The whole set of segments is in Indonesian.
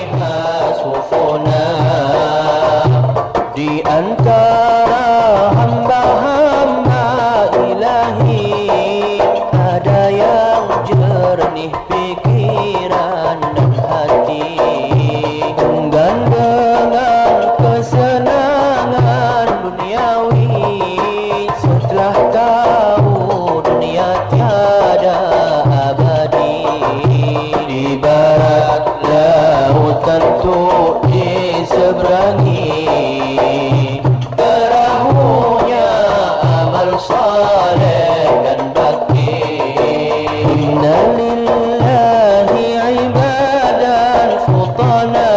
fiha sufuna. Di antara hamba-hamba ilahi ada yang jernih pikiran dan hati, enggan dengan kesenangan duniawi. Setelah tahu dunia tiada abadi, di barat laut tentu diseberangi perahunya amal saleh dan bakti. Inna lillahi ibadan futana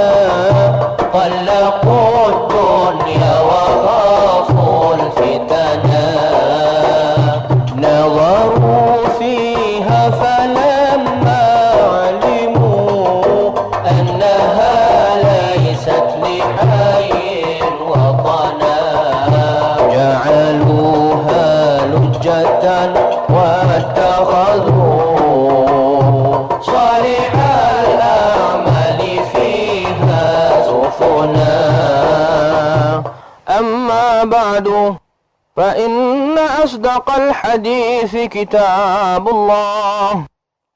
talaqud dunya wa khaful fitana. Nazaru fiha falamma alimu annaha laysat lihayyin watana. Ja'aluha lujjatan wattakhadhu salihal a'mali fiha sufuna. Amma ba'du, فإن أصدق الحديث كتاب الله،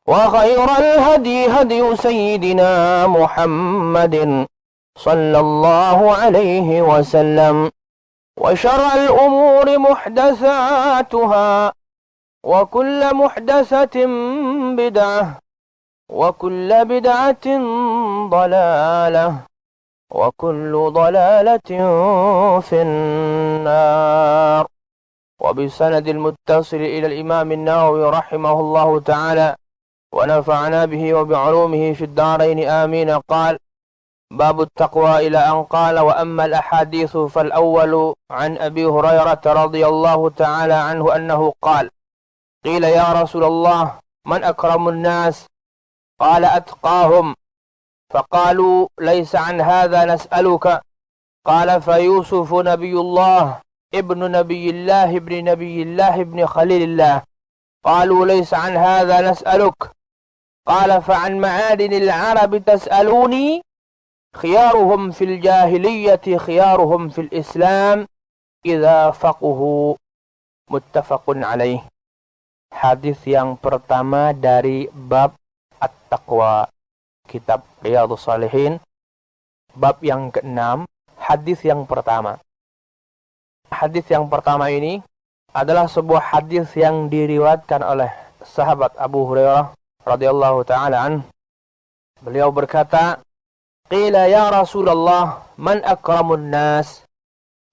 وخير الهدي هدي سيدنا محمد صلى الله عليه وسلم، وشر الأمور محدثاتها، وكل محدثة بدعة، وكل بدعة ضلالة، وكل ضلالة في النار. وبسند المتصل إلى الإمام النووي رحمه الله تعالى ونفعنا به وبعلومه في الدارين آمين. قال: باب التقوى، إلى أن قال: وأما الأحاديث فالأول عن أبي هريرة رضي الله تعالى عنه أنه قال: قيل يا رسول الله من أكرم الناس؟ قال: أتقاهم. فقالوا: ليس عن هذا نسألك. قال: فيوسف نبي الله ابن نبي الله ابن نبي الله ابن خليل الله. قالوا: ليس عن هذا نسألك. قال: فعن معادن العرب تسألوني؟ خيارهم في الجاهلية خيارهم في الإسلام إذا فقهوا. Muttafaqun alaih. Hadis yang pertama dari bab At-Taqwa, kitab Riyadhus Shalihin, bab yang ke-6, hadis yang pertama. Hadis yang pertama ini adalah sebuah hadis yang diriwayatkan oleh sahabat Abu Hurairah radhiyallahu taala an. Beliau berkata, "Qila ya Rasulullah, man akramun nas?"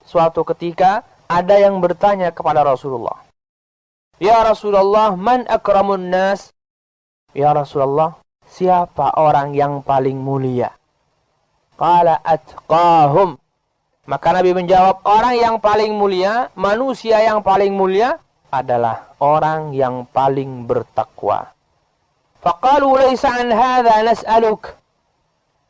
Suatu ketika ada yang bertanya kepada Rasulullah, "Ya Rasulullah, man akramun nas?" Ya Rasulullah, siapa orang yang paling mulia? Qala atqahum. Maka Nabi menjawab, orang yang paling mulia, manusia yang paling mulia adalah orang yang paling bertakwa. Faqalu laysa an hadha nas'aluk.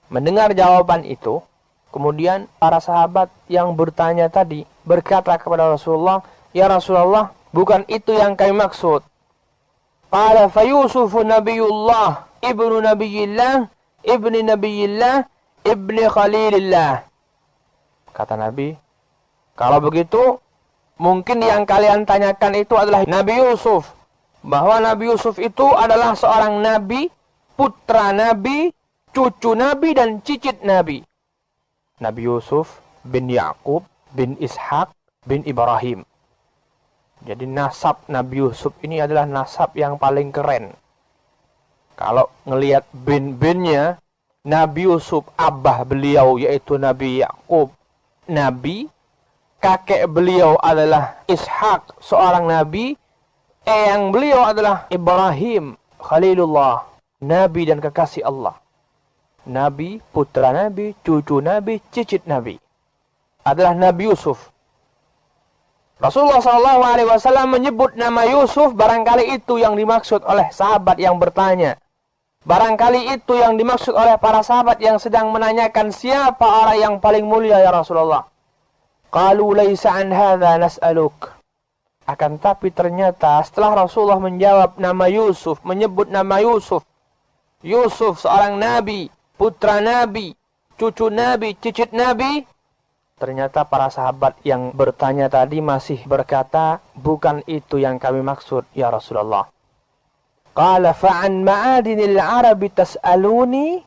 Mendengar jawaban itu, kemudian para sahabat yang bertanya tadi berkata kepada Rasulullah, "Ya Rasulullah, bukan itu yang kami maksud." Qala fa Yusuf nabiyullah ibnu nabiyillah ibni nabiyillah ibni khalilillah. Kata Nabi, kalau begitu mungkin yang kalian tanyakan itu adalah Nabi Yusuf. Bahwa Nabi Yusuf itu adalah seorang nabi, putra nabi, cucu nabi dan cicit nabi. Nabi Yusuf bin Yaqub bin Ishaq bin Ibrahim. Jadi nasab Nabi Yusuf ini adalah nasab yang paling keren. Kalau ngelihat bin-binnya, Nabi Yusuf, abah beliau yaitu Nabi Yaqub, nabi, kakek beliau adalah Ishaq, seorang nabi, eyang beliau adalah Ibrahim, Khalilullah, nabi dan kekasih Allah. Nabi, putra nabi, cucu nabi, cicit nabi. Adalah Nabi Yusuf. Rasulullah SAW menyebut nama Yusuf, barangkali itu yang dimaksud oleh sahabat yang bertanya. Barangkali itu yang dimaksud oleh para sahabat yang sedang menanyakan siapa orang yang paling mulia ya Rasulullah. Qalu laisa an hadza nas'aluk. Akan tapi ternyata setelah Rasulullah menjawab nama Yusuf, menyebut nama Yusuf. Yusuf seorang nabi, putra nabi, cucu Nabi, cicit Nabi? Ternyata para sahabat yang bertanya tadi masih berkata, bukan itu yang kami maksud, ya Rasulullah. Qala fa'an ma'adinil arabi tas'aluni.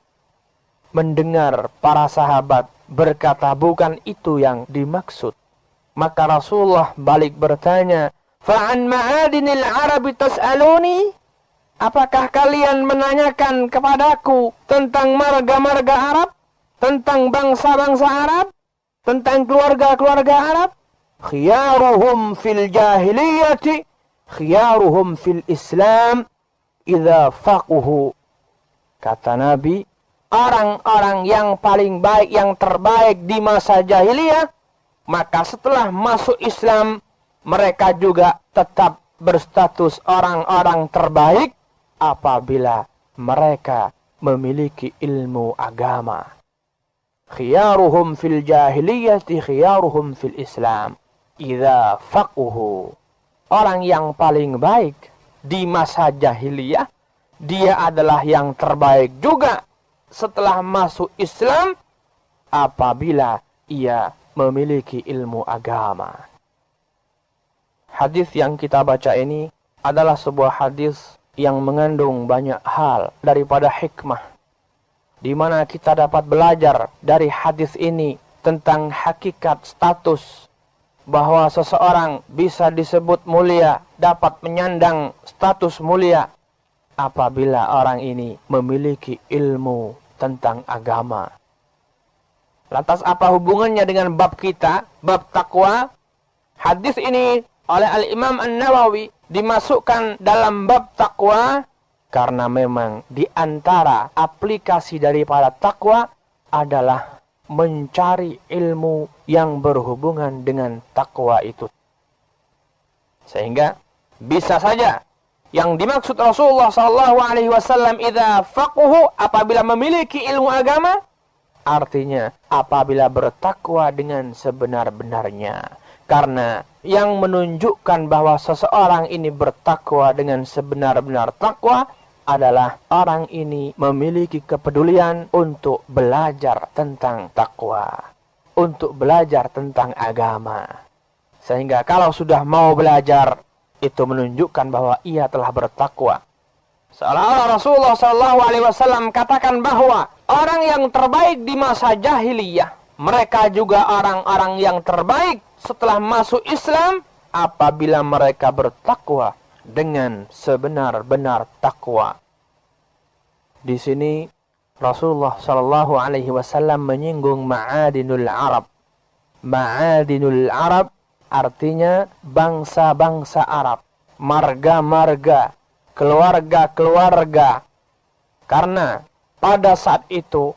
Mendengar para sahabat berkata, bukan itu yang dimaksud. Maka Rasulullah balik bertanya, fa'an ma'adinil arabi tas'aluni. Apakah kalian menanyakan kepadaku tentang marga-marga Arab? Tentang bangsa-bangsa Arab? Tentang keluarga-keluarga Arab? Khiyaruhum fil jahiliyati, khiyaruhum fil Islam, idza faquhu. Kata Nabi, orang-orang yang paling baik, yang terbaik di masa jahiliyah, maka setelah masuk Islam, mereka juga tetap berstatus orang-orang terbaik apabila mereka memiliki ilmu agama. Khiyaruhum fil jahiliyati khiyaruhum fil Islam idza faquhu. Orang yang paling baik di masa jahiliyah, dia adalah yang terbaik juga setelah masuk Islam apabila ia memiliki ilmu agama. Hadis yang kita baca ini adalah sebuah hadis yang mengandung banyak hal daripada hikmah, di mana kita dapat belajar dari hadis ini tentang hakikat status bahwa seseorang bisa disebut mulia, dapat menyandang status mulia apabila orang ini memiliki ilmu tentang agama. Lantas apa hubungannya dengan bab kita, bab takwa? Hadis ini oleh Al-Imam An-Nawawi dimasukkan dalam bab takwa karena memang di antara aplikasi daripada takwa adalah mencari ilmu yang berhubungan dengan takwa itu. Sehingga bisa saja yang dimaksud Rasulullah SAW idza faquhu, apabila memiliki ilmu agama, artinya apabila bertakwa dengan sebenar-benarnya. Karena yang menunjukkan bahwa seseorang ini bertakwa dengan sebenar-benar takwa adalah orang ini memiliki kepedulian untuk belajar tentang takwa, untuk belajar tentang agama. Sehingga kalau sudah mau belajar, itu menunjukkan bahwa ia telah bertakwa. Seolah-olah Rasulullah SAW katakan bahwa orang yang terbaik di masa jahiliyah, mereka juga orang-orang yang terbaik setelah masuk Islam apabila mereka bertakwa dengan sebenar-benar takwa. Di sini Rasulullah SAW menyinggung ma'adinul Arab. Ma'adinul Arab artinya bangsa-bangsa Arab, marga-marga, keluarga-keluarga. Karena pada saat itu,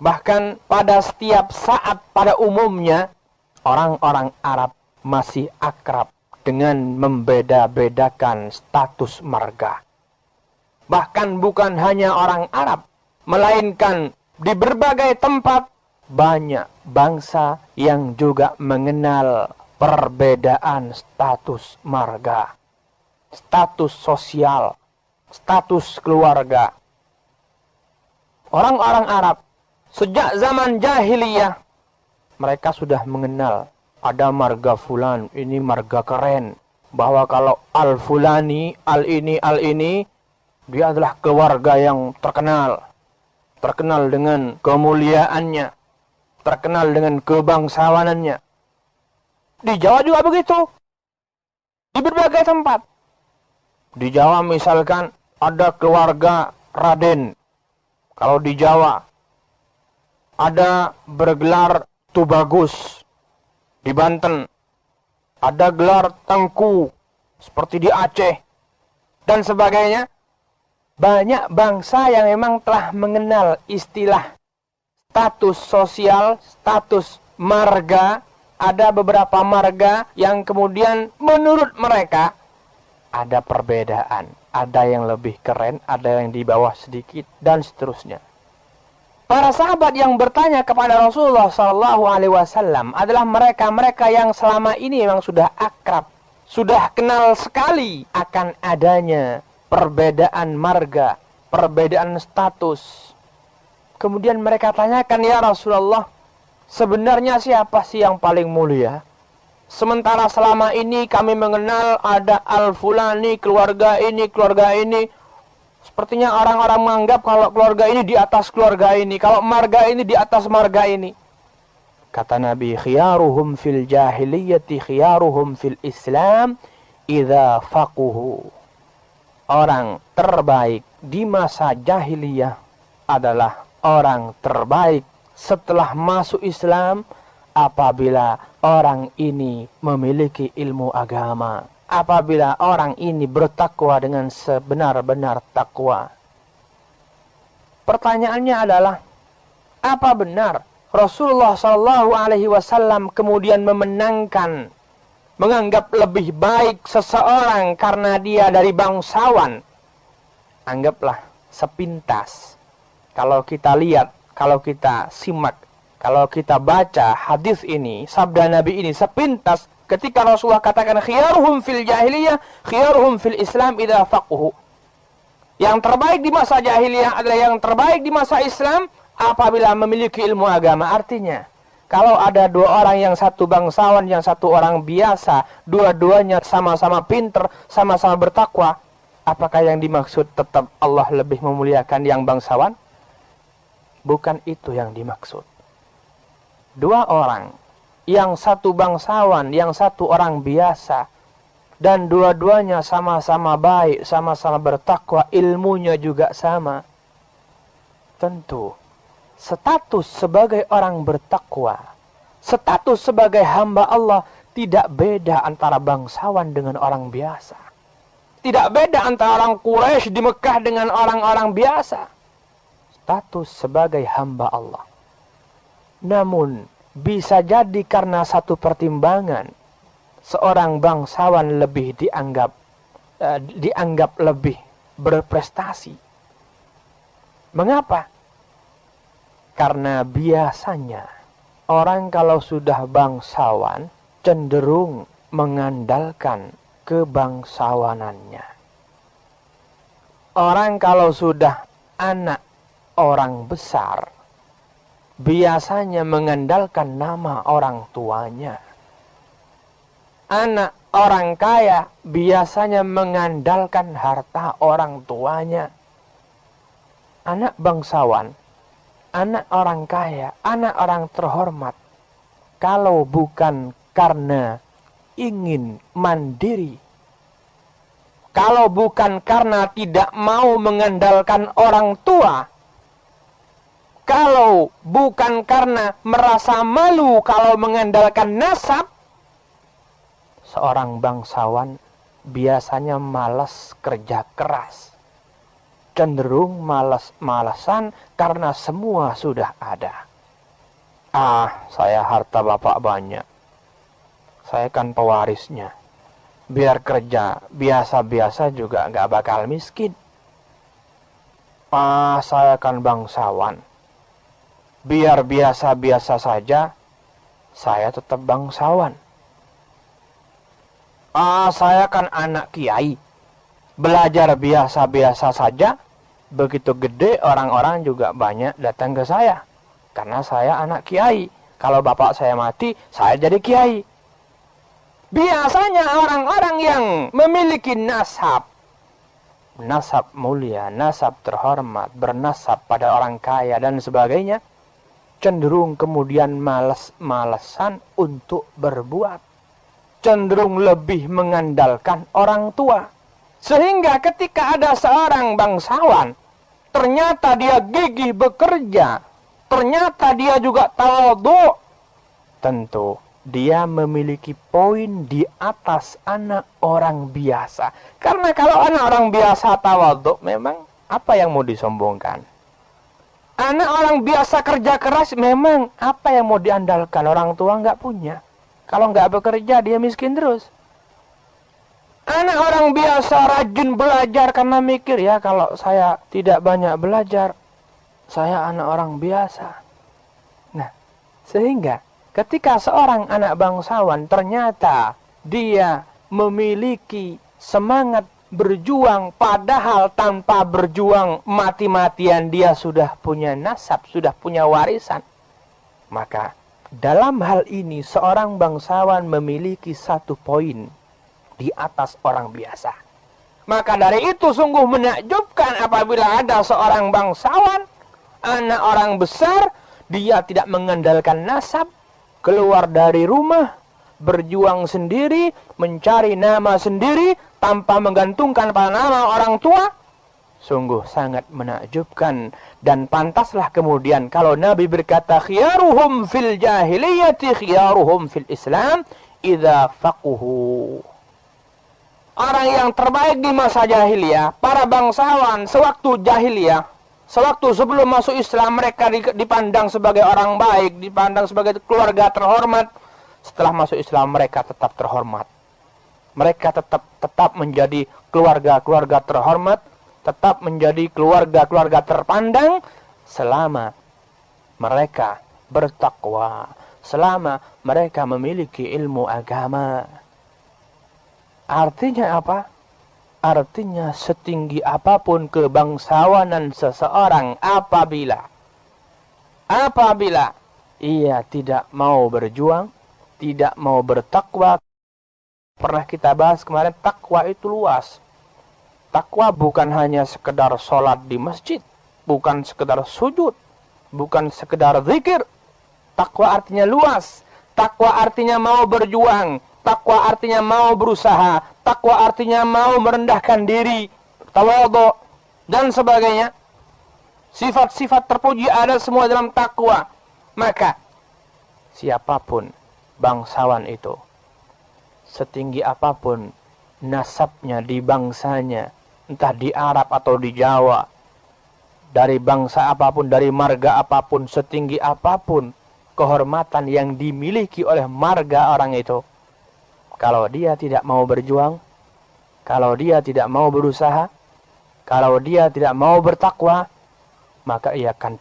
bahkan pada setiap saat pada umumnya, orang-orang Arab masih akrab dengan membeda-bedakan status marga. Bahkan bukan hanya orang Arab, melainkan di berbagai tempat banyak bangsa yang juga mengenal perbedaan status marga, status sosial, status keluarga. Orang-orang Arab sejak zaman jahiliyah mereka sudah mengenal ada marga fulan, ini marga keren. Bahwa kalau al-fulani, al-ini, dia adalah keluarga yang terkenal. Terkenal dengan kemuliaannya. Terkenal dengan kebangsawanannya. Di Jawa juga begitu. Di berbagai tempat. Di Jawa misalkan ada keluarga Raden. Kalau di Jawa ada bergelar Tubagus. Di Banten ada gelar Tengku seperti di Aceh dan sebagainya. Banyak bangsa yang memang telah mengenal istilah status sosial, status marga. Ada beberapa marga yang kemudian menurut mereka ada perbedaan. Ada yang lebih keren, ada yang di bawah sedikit, dan seterusnya. Para sahabat yang bertanya kepada Rasulullah SAW adalah mereka-mereka yang selama ini memang sudah akrab, sudah kenal sekali akan adanya perbedaan marga, perbedaan status. Kemudian mereka tanyakan, ya Rasulullah, sebenarnya siapa sih yang paling mulia? Sementara selama ini kami mengenal ada Al-Fulani, keluarga ini, keluarga ini. Sepertinya orang-orang menganggap kalau keluarga ini di atas keluarga ini, kalau marga ini di atas marga ini. Kata Nabi, khiyaruhum fil jahiliyati khiyaruhum fil Islam idza faquhu. Orang terbaik di masa jahiliyah adalah orang terbaik setelah masuk Islam apabila orang ini memiliki ilmu agama, apabila orang ini bertakwa dengan sebenar-benar takwa. Pertanyaannya adalah, apa benar Rasulullah SAW kemudian menganggap lebih baik seseorang karena dia dari bangsawan? Anggaplah sepintas. Kalau kita lihat, kalau kita simak, kalau kita baca hadis ini, sabda Nabi ini sepintas, ketika Rasulullah katakan khiyaruhum fil jahiliyah, khiyaruhum fil Islam idza faqhu. Yang terbaik di masa jahiliyah adalah yang terbaik di masa Islam apabila memiliki ilmu agama. Artinya, kalau ada dua orang, yang satu bangsawan, yang satu orang biasa, dua-duanya sama-sama pinter, sama-sama bertakwa, apakah yang dimaksud tetap Allah lebih memuliakan yang bangsawan? Bukan itu yang dimaksud. Dua orang, yang satu bangsawan, yang satu orang biasa, dan dua-duanya sama-sama baik, sama-sama bertakwa, ilmunya juga sama. Tentu, status sebagai orang bertakwa, status sebagai hamba Allah tidak beda antara bangsawan dengan orang biasa. Tidak beda antara orang Quraisy di Mekah dengan orang-orang biasa. Status sebagai hamba Allah. Namun, bisa jadi karena satu pertimbangan, seorang bangsawan lebih dianggap lebih berprestasi. Mengapa? Karena biasanya orang kalau sudah bangsawan cenderung mengandalkan kebangsawanannya. Orang kalau sudah anak orang besar biasanya mengandalkan nama orang tuanya. Anak orang kaya biasanya mengandalkan harta orang tuanya. Anak bangsawan, anak orang kaya, anak orang terhormat, kalau bukan karena ingin mandiri, kalau bukan karena tidak mau mengandalkan orang tua, kalau bukan karena merasa malu kalau mengandalkan nasab, seorang bangsawan biasanya malas kerja keras. Cenderung malas-malasan karena semua sudah ada. Saya harta bapak banyak. Saya kan pewarisnya. Biar kerja biasa-biasa juga nggak bakal miskin. Saya kan bangsawan. Biar biasa-biasa saja, saya tetap bangsawan. Saya kan anak kiai. Belajar biasa-biasa saja, begitu gede orang-orang juga banyak datang ke saya. Karena saya anak kiai. Kalau bapak saya mati, saya jadi kiai. Biasanya orang-orang yang memiliki nasab mulia, nasab terhormat, bernasab pada orang kaya dan sebagainya, cenderung kemudian malas-malasan untuk berbuat. Cenderung lebih mengandalkan orang tua. Sehingga ketika ada seorang bangsawan, ternyata dia gigih bekerja, ternyata dia juga tawadhu, tentu dia memiliki poin di atas anak orang biasa. Karena kalau anak orang biasa tawadhu, memang apa yang mau disombongkan? Anak orang biasa kerja keras, memang apa yang mau diandalkan? Orang tua nggak punya. Kalau nggak bekerja, dia miskin terus. Anak orang biasa rajin belajar karena mikir, ya kalau saya tidak banyak belajar, saya anak orang biasa. Nah, sehingga ketika seorang anak bangsawan ternyata dia memiliki semangat berjuang, padahal tanpa berjuang mati-matian dia sudah punya nasab, sudah punya warisan. Maka dalam hal ini seorang bangsawan memiliki satu poin di atas orang biasa. Maka dari itu sungguh menakjubkan apabila ada seorang bangsawan, anak orang besar, dia tidak mengandalkan nasab, keluar dari rumah, berjuang sendiri, mencari nama sendiri, tanpa menggantungkan pada nama orang tua. Sungguh sangat menakjubkan. Dan pantaslah kemudian kalau Nabi berkata, khiyaruhum fil jahiliyati khiyaruhum fil Islam idza faquhu. Orang yang terbaik di masa jahiliyah, para bangsawan sewaktu jahiliyah, sewaktu sebelum masuk Islam, mereka dipandang sebagai orang baik, dipandang sebagai keluarga terhormat. Setelah masuk Islam, mereka tetap terhormat. Mereka tetap menjadi keluarga-keluarga terhormat, tetap menjadi keluarga-keluarga terpandang selama mereka bertakwa, selama mereka memiliki ilmu agama. Artinya apa? Artinya setinggi apapun kebangsawanan seseorang, apabila ia tidak mau berjuang, tidak mau bertakwa. Pernah kita bahas kemarin, takwa itu luas. Takwa bukan hanya sekedar sholat di masjid, bukan sekedar sujud, bukan sekedar zikir. Takwa artinya luas. Takwa artinya mau berjuang. Takwa artinya mau berusaha. Takwa artinya mau merendahkan diri, tawadhu, dan sebagainya. Sifat-sifat terpuji ada semua dalam takwa. Maka siapapun bangsawan itu, setinggi apapun nasabnya di bangsanya, entah di Arab atau di Jawa, dari bangsa apapun, dari marga apapun, setinggi apapun kehormatan yang dimiliki oleh marga orang itu, kalau dia tidak mau berjuang, kalau dia tidak mau berusaha, kalau dia tidak mau bertakwa, maka ia akan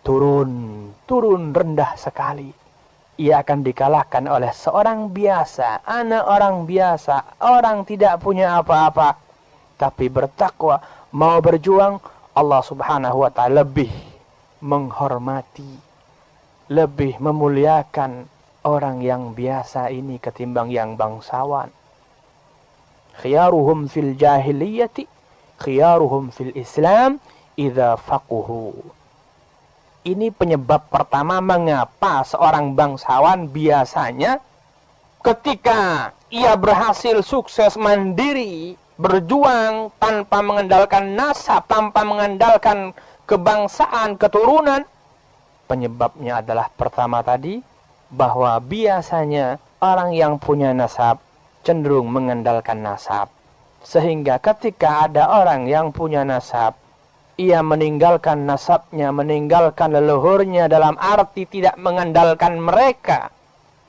turun rendah sekali. Ia akan dikalahkan oleh seorang biasa, anak orang biasa, orang tidak punya apa-apa, tapi bertakwa, mau berjuang. Allah subhanahu wa ta'ala lebih menghormati, lebih memuliakan orang yang biasa ini ketimbang yang bangsawan. Khiyaruhum fil jahiliyati khiyaruhum fil Islam idza faquhu. Ini penyebab pertama mengapa seorang bangsawan biasanya ketika ia berhasil sukses mandiri, berjuang tanpa mengandalkan nasab, tanpa mengandalkan kebangsaan, keturunan. Penyebabnya adalah pertama tadi, bahwa biasanya orang yang punya nasab cenderung mengandalkan nasab. Sehingga ketika ada orang yang punya nasab, ia meninggalkan nasabnya, meninggalkan leluhurnya, dalam arti tidak mengandalkan mereka,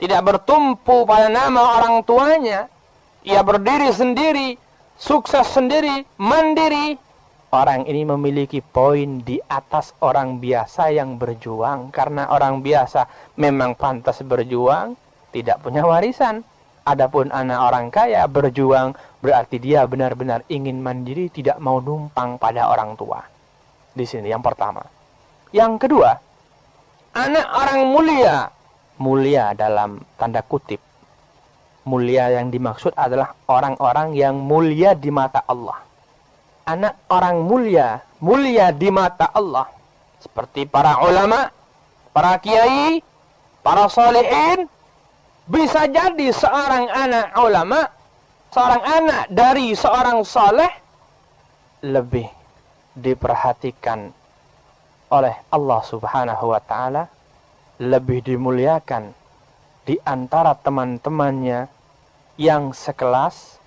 tidak bertumpu pada nama orang tuanya. Ia berdiri sendiri, sukses sendiri, mandiri. Orang ini memiliki poin di atas orang biasa yang berjuang. Karena orang biasa memang pantas berjuang, tidak punya warisan. Adapun anak orang kaya berjuang, berarti dia benar-benar ingin mandiri, tidak mau numpang pada orang tua. Di sini yang pertama. Yang kedua, anak orang mulia. Mulia dalam tanda kutip. Mulia yang dimaksud adalah orang-orang yang mulia di mata Allah. Anak orang mulia, mulia di mata Allah. Seperti para ulama, para kiai, para salihin. Bisa jadi seorang anak ulama, seorang anak dari seorang saleh, lebih diperhatikan oleh Allah subhanahu wa ta'ala, lebih dimuliakan di antara teman-temannya yang sekelas,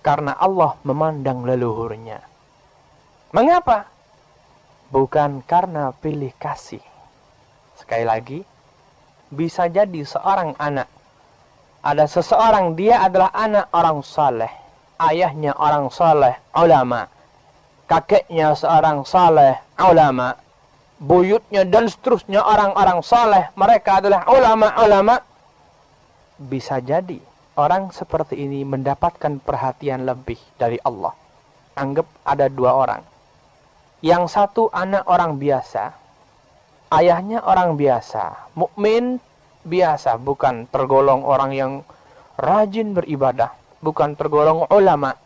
karena Allah memandang leluhurnya. Mengapa? Bukan karena pilih kasih. Sekali lagi, bisa jadi seorang anak, ada seseorang dia adalah anak orang saleh, ayahnya orang saleh, ulama, kakeknya seorang saleh, ulama, buyutnya dan seterusnya orang-orang saleh, mereka adalah ulama-ulama. Bisa jadi orang seperti ini mendapatkan perhatian lebih dari Allah. Anggap ada dua orang. Yang satu anak orang biasa, ayahnya orang biasa, mukmin biasa, bukan tergolong orang yang rajin beribadah, bukan tergolong ulama.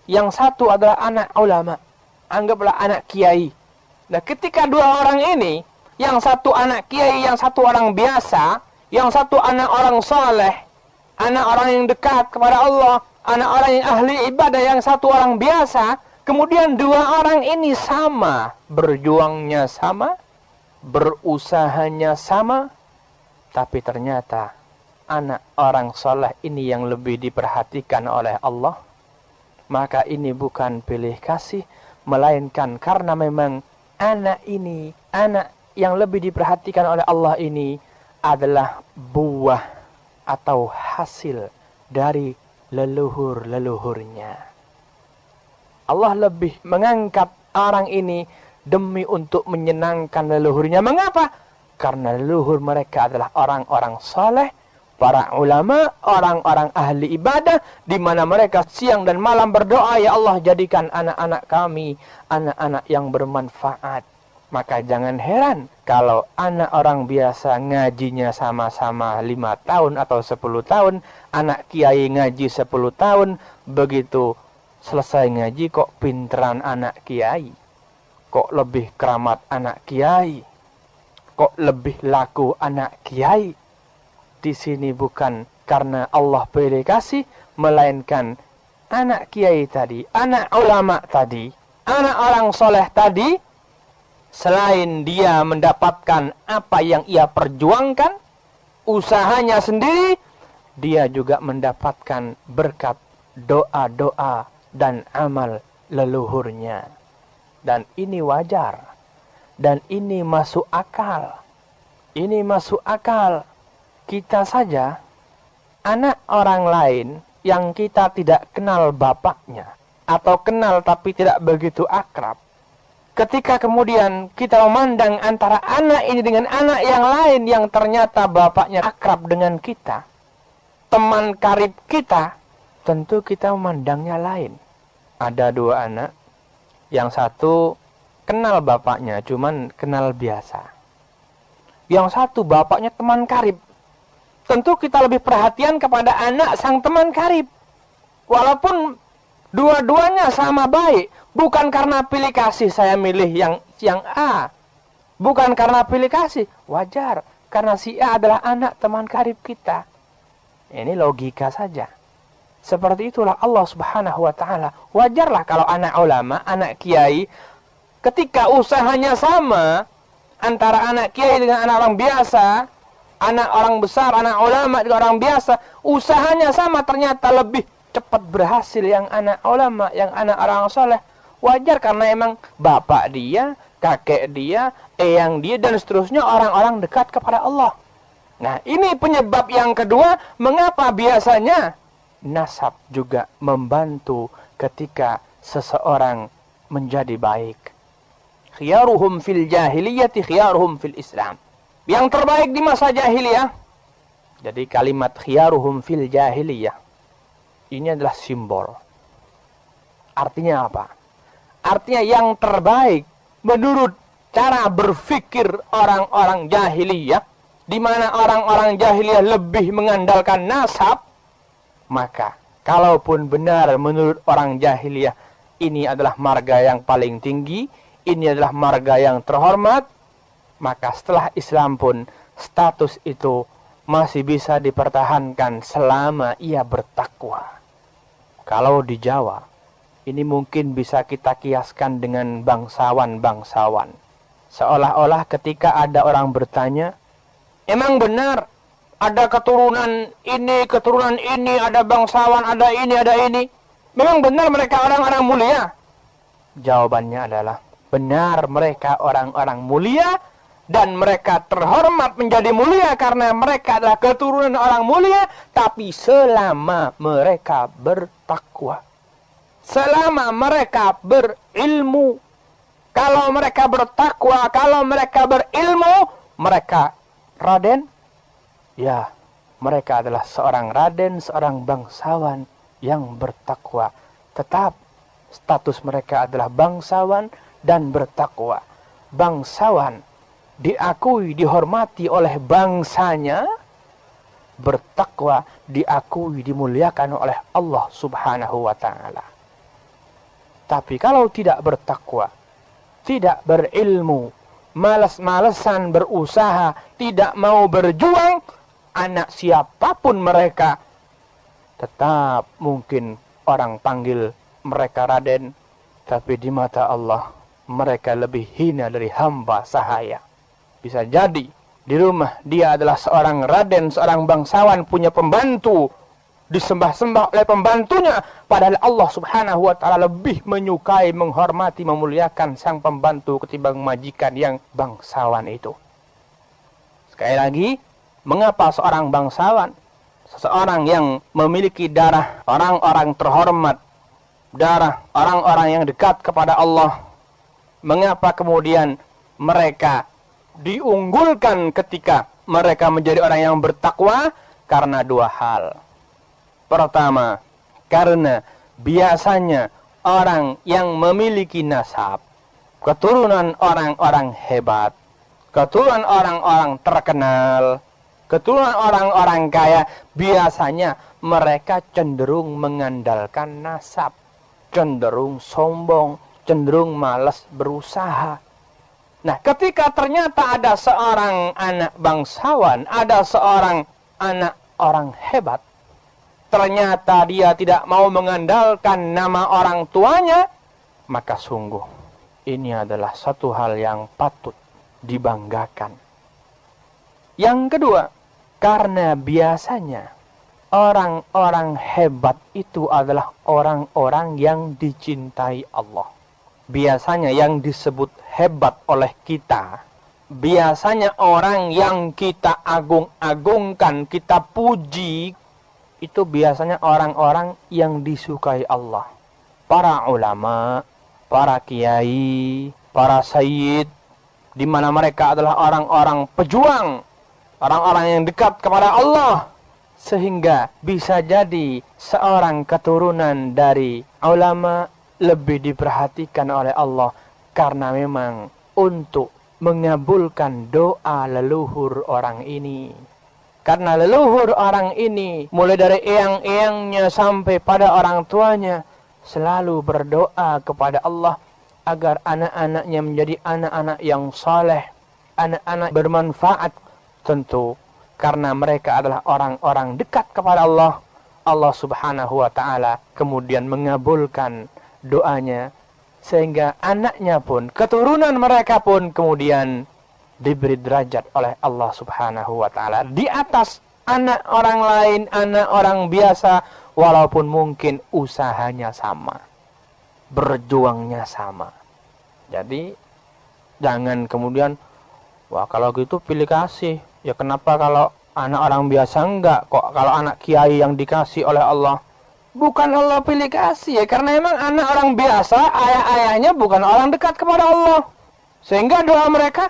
Yang satu adalah anak ulama, anggaplah anak kiai. Nah, ketika dua orang ini, yang satu anak kiai, yang satu orang biasa, yang satu anak orang soleh, anak orang yang dekat kepada Allah, anak orang yang ahli ibadah, yang satu orang biasa, kemudian dua orang ini sama, berjuangnya sama, berusahanya sama, tapi ternyata anak orang soleh ini yang lebih diperhatikan oleh Allah. Maka ini bukan pilih kasih, melainkan karena memang anak ini, anak yang lebih diperhatikan oleh Allah ini adalah buah atau hasil dari leluhur-leluhurnya. Allah lebih mengangkat orang ini demi untuk menyenangkan leluhurnya. Mengapa? Karena leluhur mereka adalah orang-orang soleh, para ulama, orang-orang ahli ibadah, di mana mereka siang dan malam berdoa, ya Allah jadikan anak-anak kami anak-anak yang bermanfaat. Maka jangan heran kalau anak orang biasa ngajinya sama-sama 5 tahun atau 10 tahun, anak kiai ngaji 10 tahun, begitu selesai ngaji kok pinteran anak kiai, kok lebih keramat anak kiai, kok lebih laku anak kiai. Di sini bukan karena Allah pilih kasih, melainkan anak kiai tadi, anak ulama tadi, anak orang soleh tadi, selain dia mendapatkan apa yang ia perjuangkan, usahanya sendiri, dia juga mendapatkan berkat doa-doa dan amal leluhurnya. Dan ini wajar. Dan ini masuk akal. Ini masuk akal. Kita saja, anak orang lain yang kita tidak kenal bapaknya, atau kenal tapi tidak begitu akrab, ketika kemudian kita memandang antara anak ini dengan anak yang lain yang ternyata bapaknya akrab dengan kita, teman karib kita, tentu kita memandangnya lain. Ada dua anak, yang satu kenal bapaknya, cuman kenal biasa. Yang satu bapaknya teman karib. Tentu kita lebih perhatian kepada anak sang teman karib. Walaupun dua-duanya sama baik. Bukan karena pilih kasih saya milih yang A. Bukan karena pilih kasih. Wajar. Karena si A adalah anak teman karib kita. Ini logika saja. Seperti itulah Allah subhanahu wa ta'ala. Wajarlah kalau anak ulama, anak kiai, ketika usahanya sama, antara anak kiai dengan anak orang biasa, anak orang besar, anak ulama dengan orang biasa, usahanya sama, ternyata lebih cepat berhasil yang anak ulama, yang anak orang soleh. Wajar karena emang bapak dia, kakek dia, eyang dia, dan seterusnya orang-orang dekat kepada Allah. Nah, ini penyebab yang kedua, mengapa biasanya nasab juga membantu ketika seseorang menjadi baik. Khiyaruhum fil jahiliyati khiyaruhum fil Islam. Yang terbaik di masa jahiliyah. Jadi kalimat khiyaruhum fil jahiliyah ini adalah simbol. Artinya apa? Artinya yang terbaik menurut cara berpikir orang-orang jahiliyah, di mana orang-orang jahiliyah lebih mengandalkan nasab, maka kalaupun benar menurut orang jahiliyah ini adalah marga yang paling tinggi, ini adalah marga yang terhormat, maka setelah Islam pun status itu masih bisa dipertahankan selama ia bertakwa. Kalau di Jawa, ini mungkin bisa kita kiaskan dengan bangsawan-bangsawan. Seolah-olah ketika ada orang bertanya, emang benar ada keturunan ini, ada bangsawan, ada ini. Memang benar mereka orang-orang mulia? Jawabannya adalah, benar mereka orang-orang mulia, dan mereka terhormat menjadi mulia karena mereka adalah keturunan orang mulia, tapi selama mereka bertakwa, selama mereka berilmu. Kalau mereka bertakwa, kalau mereka berilmu, mereka raden, ya mereka adalah seorang raden, seorang bangsawan yang bertakwa. Tetap status mereka adalah bangsawan dan bertakwa. Bangsawan diakui, dihormati oleh bangsanya, bertakwa diakui, dimuliakan oleh Allah Subhanahu wa ta'ala. Tapi kalau tidak bertakwa, tidak berilmu, malas-malesan berusaha, tidak mau berjuang, anak siapapun mereka, tetap mungkin orang panggil mereka Raden, tapi di mata Allah mereka lebih hina dari hamba sahaya. Bisa jadi di rumah dia adalah seorang Raden, seorang bangsawan, punya pembantu, disembah-sembah oleh pembantunya, padahal Allah Subhanahu wa ta'ala lebih menyukai, menghormati, memuliakan sang pembantu ketimbang majikan yang bangsawan itu. Sekali lagi, mengapa seorang bangsawan, seseorang yang memiliki darah orang-orang terhormat, darah orang-orang yang dekat kepada Allah, mengapa kemudian mereka diunggulkan ketika mereka menjadi orang yang bertakwa? Karena dua hal. Pertama, karena biasanya orang yang memiliki nasab, keturunan orang-orang hebat, keturunan orang-orang terkenal, keturunan orang-orang kaya, biasanya mereka cenderung mengandalkan nasab, cenderung sombong, cenderung malas berusaha. Nah, ketika ternyata ada seorang anak bangsawan, ada seorang anak orang hebat, ternyata dia tidak mau mengandalkan nama orang tuanya, maka sungguh ini adalah satu hal yang patut dibanggakan. Yang kedua, karena biasanya orang-orang hebat itu adalah orang-orang yang dicintai Allah. Biasanya yang disebut hebat oleh kita, biasanya orang yang kita agung-agungkan, kita puji, itu biasanya orang-orang yang disukai Allah. Para ulama, para kiai, para sayyid, di mana mereka adalah orang-orang pejuang, orang-orang yang dekat kepada Allah, sehingga bisa jadi seorang keturunan dari ulama lebih diperhatikan oleh Allah karena memang untuk mengabulkan doa leluhur orang ini. Karena leluhur orang ini mulai dari eyang-eyangnya sampai pada orang tuanya selalu berdoa kepada Allah agar anak-anaknya menjadi anak-anak yang saleh, anak-anak bermanfaat. Tentu karena mereka adalah orang-orang dekat kepada Allah, Allah Subhanahu wa ta'ala kemudian mengabulkan doanya, sehingga anaknya pun, keturunan mereka pun kemudian diberi derajat oleh Allah Subhanahu wa ta'ala di atas anak orang lain, anak orang biasa, walaupun mungkin usahanya sama, berjuangnya sama. Jadi jangan kemudian, wah kalau gitu pilih kasih. Ya kenapa kalau anak orang biasa enggak? Kok kalau anak kiai yang dikasih oleh Allah? Bukan Allah pilih kasih ya, karena memang anak orang biasa, ayah-ayahnya bukan orang dekat kepada Allah. Sehingga doa mereka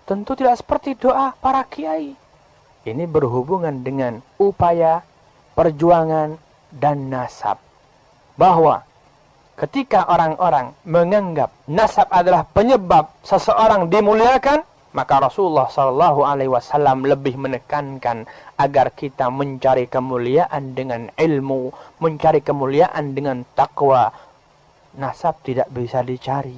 tentu tidak seperti doa para kiai. Ini berhubungan dengan upaya, perjuangan, dan nasab. Bahwa ketika orang-orang menganggap nasab adalah penyebab seseorang dimuliakan, maka Rasulullah SAW lebih menekankan agar kita mencari kemuliaan dengan ilmu, mencari kemuliaan dengan takwa. Nasab tidak bisa dicari.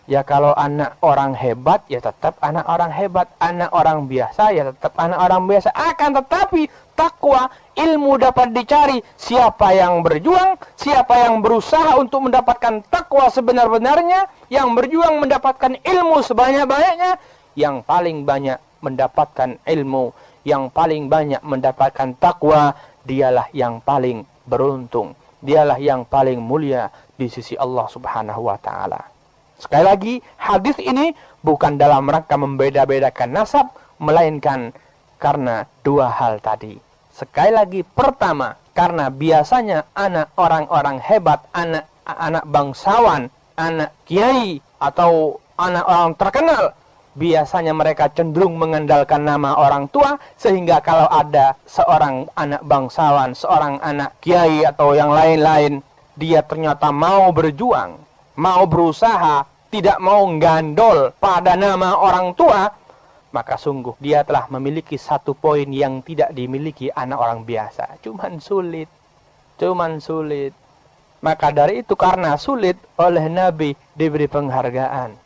Ya kalau anak orang hebat, ya tetap anak orang hebat. Anak orang biasa, ya tetap anak orang biasa. Akan tetapi takwa, ilmu dapat dicari. Siapa yang berjuang, siapa yang berusaha untuk mendapatkan takwa sebenar-benarnya, yang berjuang mendapatkan ilmu sebanyak-banyaknya, yang paling banyak mendapatkan ilmu, yang paling banyak mendapatkan takwa, dialah yang paling beruntung. Dialah yang paling mulia di sisi Allah Subhanahu wa ta'ala. Sekali lagi, hadis ini bukan dalam rangka membeda-bedakan nasab, melainkan karena dua hal tadi. Sekali lagi, pertama, karena biasanya anak orang-orang hebat, anak bangsawan, anak kiai, atau anak orang terkenal, biasanya mereka cenderung mengandalkan nama orang tua, sehingga kalau ada seorang anak bangsawan, seorang anak kiai atau yang lain-lain, dia ternyata mau berjuang, mau berusaha, tidak mau gandol pada nama orang tua, maka sungguh dia telah memiliki satu poin yang tidak dimiliki anak orang biasa. Cuman sulit. Maka dari itu, karena sulit, oleh Nabi diberi penghargaan.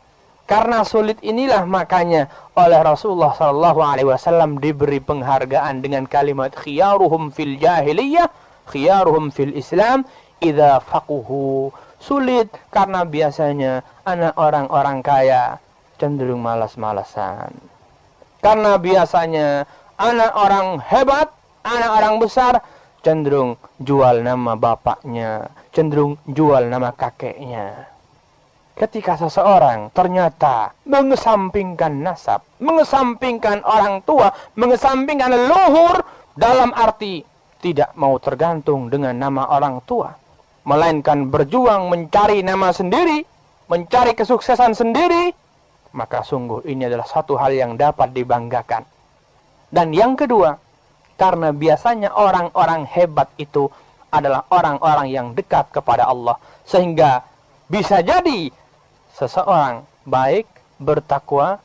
Karena sulit inilah makanya oleh Rasulullah SAW diberi penghargaan dengan kalimat khiyaruhum fil jahiliyah, khiyaruhum fil Islam, idza faquhu. Sulit karena biasanya anak orang-orang kaya cenderung malas-malasan. Karena biasanya anak orang hebat, anak orang besar cenderung jual nama bapaknya, cenderung jual nama kakeknya. Ketika seseorang ternyata mengesampingkan nasab, mengesampingkan orang tua, mengesampingkan leluhur, dalam arti tidak mau tergantung dengan nama orang tua, melainkan berjuang mencari nama sendiri, mencari kesuksesan sendiri, maka sungguh ini adalah satu hal yang dapat dibanggakan. Dan yang kedua, karena biasanya orang-orang hebat itu adalah orang-orang yang dekat kepada Allah, sehingga bisa jadi seseorang baik, bertakwa,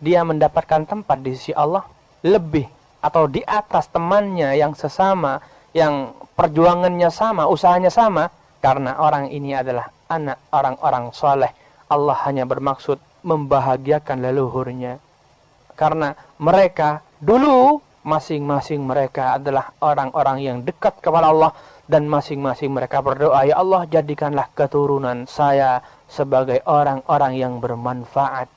dia mendapatkan tempat di sisi Allah lebih atau di atas temannya yang sesama, yang perjuangannya sama, usahanya sama, karena orang ini adalah anak orang-orang soleh. Allah hanya bermaksud membahagiakan leluhurnya, karena mereka dulu masing-masing mereka adalah orang-orang yang dekat kepada Allah, dan masing-masing mereka berdoa, ya Allah, jadikanlah keturunan saya sebagai orang-orang yang bermanfaat.